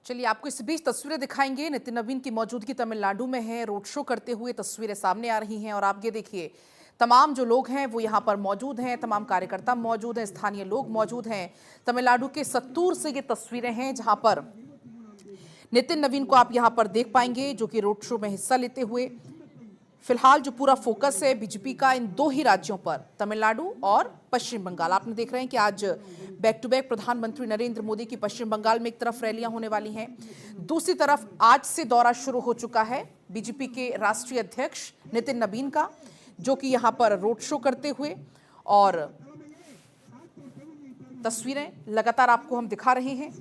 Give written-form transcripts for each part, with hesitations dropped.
चलिए आपको इस बीच तस्वीरें दिखाएंगे। नितिन नवीन की मौजूदगी तमिलनाडु में है, रोड शो करते हुए तस्वीरें सामने आ रही हैं और आप ये देखिए तमाम जो लोग हैं वो यहाँ पर मौजूद हैं, तमाम कार्यकर्ता मौजूद हैं, स्थानीय लोग मौजूद हैं। तमिलनाडु के सत्तूर से ये तस्वीरें हैं जहां पर नितिन नवीन को आप यहाँ पर देख पाएंगे जो कि रोड शो में हिस्सा लेते हुए। फिलहाल जो पूरा फोकस है बीजेपी का इन दो ही राज्यों पर, तमिलनाडु और पश्चिम बंगाल। आपने देख रहे हैं कि आज बैक टू बैक प्रधानमंत्री नरेंद्र मोदी की पश्चिम बंगाल में एक तरफ रैलियां होने वाली हैं, दूसरी तरफ आज से दौरा शुरू हो चुका है बीजेपी के राष्ट्रीय अध्यक्ष नितिन नवीन का, जो कि यहां पर रोड शो करते हुए। और तस्वीरें लगातार आपको हम दिखा रहे हैं।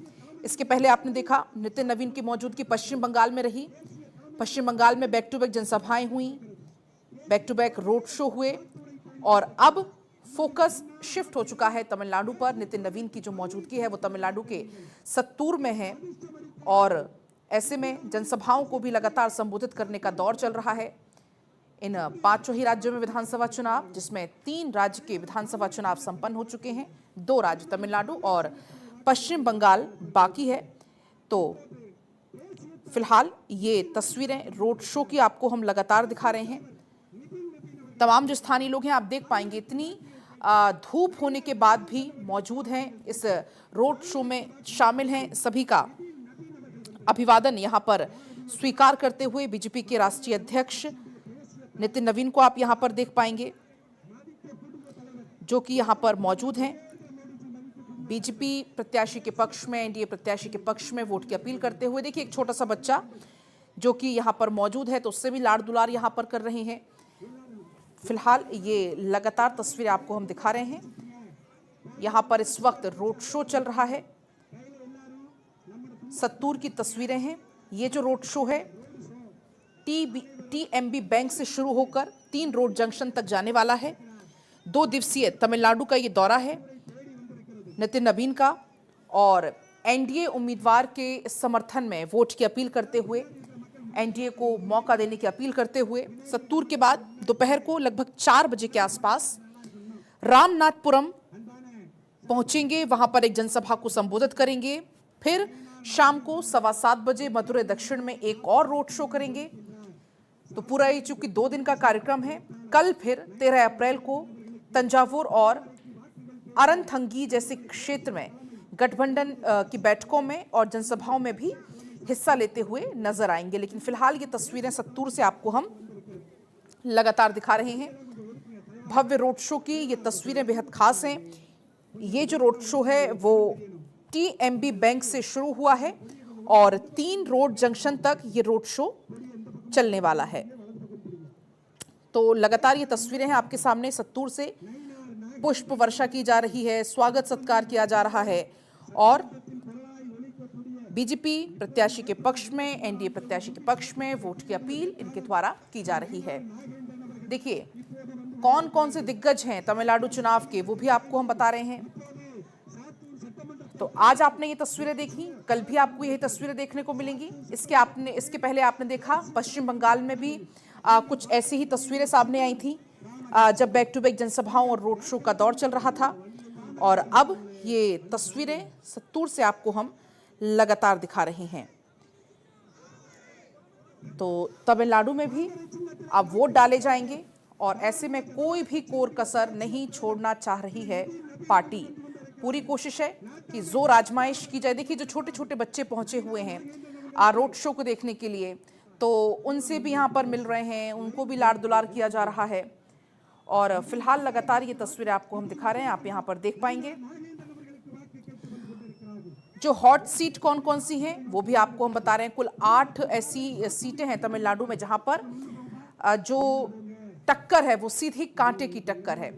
इसके पहले आपने देखा नितिन नवीन की मौजूदगी पश्चिम बंगाल में रही। पश्चिम बंगाल में बैक टू बैक जनसभाएं हुई, back to back road show हुए और अब फोकस शिफ्ट हो चुका है तमिलनाडु पर। नितिन नवीन की जो मौजूदगी है वो तमिलनाडु के सत्तूर में है और ऐसे में जनसभाओं को भी लगातार संबोधित करने का दौर चल रहा है। इन पांचों ही राज्यों में विधानसभा चुनाव, जिसमें 3 राज्य के विधानसभा चुनाव संपन्न हो चुके हैं, 2 राज्य तमिलनाडु और पश्चिम बंगाल बाकी है। तो फिलहाल ये तस्वीरें रोड शो की आपको हम लगातार दिखा रहे हैं। तमाम जो स्थानीय लोग हैं आप देख पाएंगे इतनी धूप होने के बाद भी मौजूद हैं, इस रोड शो में शामिल हैं। सभी का अभिवादन यहां पर स्वीकार करते हुए बीजेपी के राष्ट्रीय अध्यक्ष नितिन नवीन को आप यहां पर देख पाएंगे जो कि यहां पर मौजूद हैं। बीजेपी प्रत्याशी के पक्ष में, एनडीए प्रत्याशी के पक्ष में वोट की अपील करते हुए। देखिए एक छोटा सा बच्चा जो कि यहां पर मौजूद है तो उससे भी लाड़ दुलार यहां पर कर रहे हैं। फिलहाल ये लगातार तस्वीरें आपको हम दिखा रहे हैं। यहां पर इस वक्त रोड शो चल रहा है, सत्तूर की तस्वीरें हैं। ये जो रोड शो है टीएमबी बैंक से शुरू होकर 3 रोड जंक्शन तक जाने वाला है। 2 दिवसीय तमिलनाडु का ये दौरा है नितिन नवीन का और एनडीए उम्मीदवार के समर्थन में वोट की अपील करते हुए, एनडीए को मौका देने की अपील करते हुए सत्तूर के बाद दोपहर को लगभग 4 बजे के आसपास रामनाथपुरम पहुंचेंगे, वहां पर एक जनसभा को संबोधित करेंगे। फिर शाम को 7:15 बजे मदुरै दक्षिण में एक और रोड शो करेंगे। तो पूरा ये चूंकि 2 दिन का कार्यक्रम है, कल फिर 13 अप्रैल को तंजावुर और अरनथंगी जैसे क्षेत्र में गठबंधन की बैठकों में और जनसभाओं में भी हिस्सा लेते हुए नजर आएंगे। लेकिन फिलहाल ये तस्वीरें सत्तूर से आपको हम लगातार दिखा रहे हैं। भव्य रोड शो की ये तस्वीरें बेहद खास हैं। ये जो रोड शो है वो टीएमबी बैंक से शुरू हुआ है और 3 रोड जंक्शन तक ये रोड शो चलने वाला है। तो लगातार ये तस्वीरें हैं आपके सामने। सत्तूर से पुष्प वर्षा की जा रही है, स्वागत सत्कार किया जा रहा है और बीजेपी प्रत्याशी के पक्ष में, एनडीए प्रत्याशी के पक्ष में वोट की अपील इनके द्वारा की जा रही है। देखिए कौन कौन से दिग्गज हैं तमिलनाडु चुनाव के, वो भी आपको हम बता रहे हैं। तो आज आपने ये तस्वीरें देखी, कल भी आपको यही तस्वीरें देखने को मिलेंगी। इसके पहले आपने देखा पश्चिम बंगाल में भी कुछ ऐसी ही तस्वीरें सामने आई थी जब बैक टू बैक जनसभाओं और रोड शो का दौर चल रहा था। और अब ये तस्वीरें सत्तूर से आपको हम लगातार दिखा रहे हैं। तो तमिलनाडु में भी अब वोट डाले जाएंगे और ऐसे में कोई भी कोर कसर नहीं छोड़ना चाह रही है पार्टी। पूरी कोशिश है कि जोर आजमाइश की जाए। देखिए जो छोटे छोटे बच्चे पहुंचे हुए हैं रोड शो को देखने के लिए, तो उनसे भी यहाँ पर मिल रहे हैं, उनको भी लाड़ दुलार किया जा रहा है। और फिलहाल लगातार ये तस्वीरें आपको हम दिखा रहे हैं, आप यहाँ पर देख पाएंगे। जो हॉट सीट कौन कौन सी हैं वो भी आपको हम बता रहे हैं। कुल 8 ऐसी सीटें हैं तमिलनाडु में जहां पर जो टक्कर है वो सीधी कांटे की टक्कर है।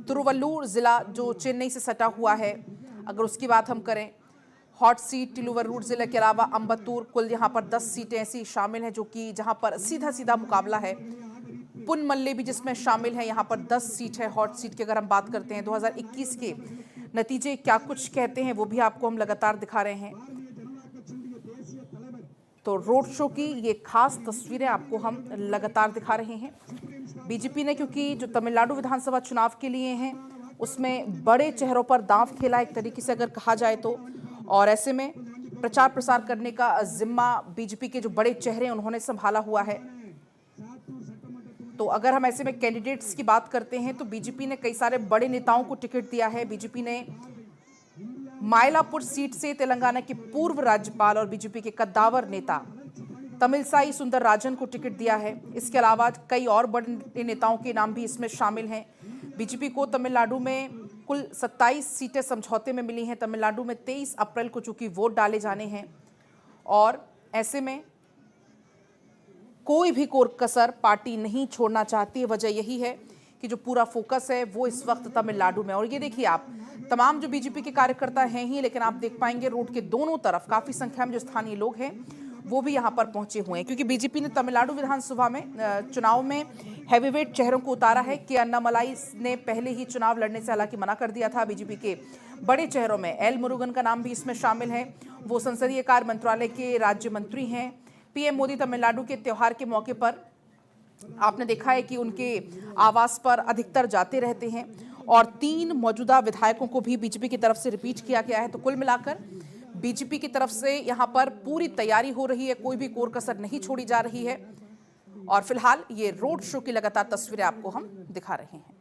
तिरुवल्लुर जिला जो चेन्नई से सटा हुआ है, अगर उसकी बात हम करें, हॉट सीट तिरुवल्लुर जिले के अलावा अम्बत्तूर, कुल यहाँ पर 10 सीटें ऐसी शामिल हैं जो कि जहां पर सीधा सीधा मुकाबला है। पुनमल्ले भी जिसमें शामिल है, यहाँ पर 10 सीट है हॉट सीट की। अगर हम बात करते हैं 2021 के नतीजे क्या कुछ कहते हैं वो भी आपको हम लगातार दिखा रहे हैं। तो रोड शो की ये खास तस्वीरें आपको हम लगातार दिखा रहे हैं। बीजेपी ने, क्योंकि जो तमिलनाडु विधानसभा चुनाव के लिए हैं उसमें बड़े चेहरों पर दांव खेला एक तरीके से अगर कहा जाए तो, और ऐसे में प्रचार प्रसार करने का जिम्मा बीजेपी के जो बड़े चेहरे उन्होंने संभाला हुआ है। तो अगर हम ऐसे में कैंडिडेट्स की बात करते हैं तो बीजेपी ने कई सारे बड़े नेताओं को टिकट दिया है। बीजेपी ने मायलापुर सीट से तेलंगाना के पूर्व राज्यपाल और बीजेपी के कद्दावर नेता तमिलसाई सुंदरराजन को टिकट दिया है। इसके अलावा कई और बड़े नेताओं के नाम भी इसमें शामिल हैं। बीजेपी को तमिलनाडु में कुल 27 सीटें समझौते में मिली हैं। तमिलनाडु में 23 अप्रैल को चूंकि वोट डाले जाने हैं और ऐसे में कोई भी कोर कसर पार्टी नहीं छोड़ना चाहती है। वजह यही है कि जो पूरा फोकस है वो इस वक्त तमिलनाडु में। और ये देखिए आप, तमाम जो बीजेपी के कार्यकर्ता हैं ही, लेकिन आप देख पाएंगे रोड के दोनों तरफ काफी संख्या में जो स्थानीय लोग हैं वो भी यहां पर पहुंचे हुए हैं, क्योंकि बीजेपी ने तमिलनाडु विधानसभा में चुनाव में हैवीवेट चेहरों को उतारा है। के अन्नामलाई ने पहले ही चुनाव लड़ने से हालांकि मना कर दिया था। बीजेपी के बड़े चेहरों में एल मुरुगन का नाम भी इसमें शामिल है। वो संसदीय कार्य मंत्रालय के राज्य मंत्री हैं। पीएम मोदी तमिलनाडु के त्योहार के मौके पर आपने देखा है कि उनके आवास पर अधिकतर जाते रहते हैं और 3 मौजूदा विधायकों को भी बीजेपी की तरफ से रिपीट किया गया है। तो कुल मिलाकर बीजेपी की तरफ से यहां पर पूरी तैयारी हो रही है, कोई भी कोर कसर नहीं छोड़ी जा रही है। और फिलहाल ये रोड शो की लगातार तस्वीरें आपको हम दिखा रहे हैं।